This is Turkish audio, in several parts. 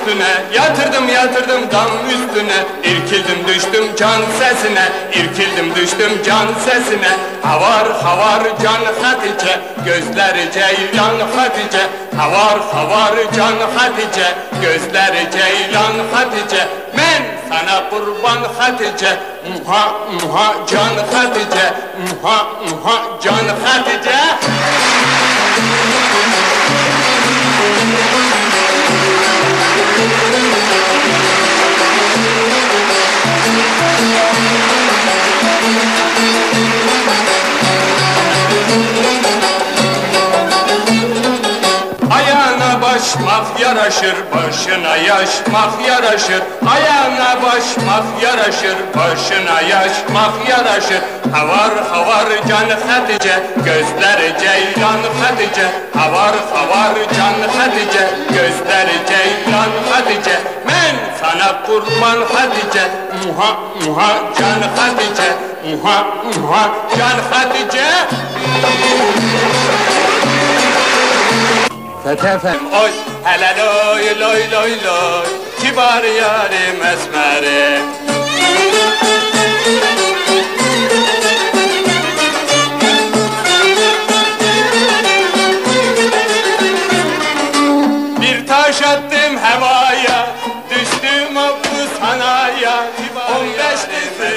üstüne, yatırdım yatırdım dam üstüne. İrkildim düştüm can sesine, irkildim düştüm can sesine. Havar havar can Hatice, gözleri ceylan Hatice. Havar havar can Hatice, gözleri ceylan Hatice. Men sana kurban Hatice, muha muha can Hatice, muha muha can Hatice. Ayağına başmak yaraşır, başına yaşmak yaraşır. Ayağına başmak yaraşır, başına yaşmak yaraşır. Havar havar can Hatice, gözleri ceylan Hatice. Havar havar can Hatice, gözleri ceylan Hatice. Men sana kurban Hatice, muha muha can Hatice, muha muha can Hatice. Fethi Efendi. Oy hele loy loy loy loy, kibar yarim esmerim. Bir taş attım hevaya, düştüm hapishanaya. 15 kızı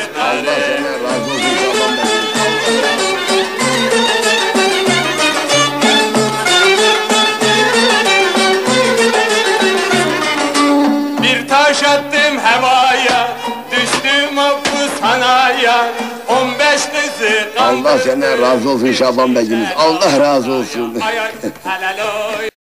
bir taş attım hevaya, düştüm hapishanaya. 15 kızı Allah senden razı olsun Şaban Bey'imiz. Allah razı olsun. Ay ay hele loy.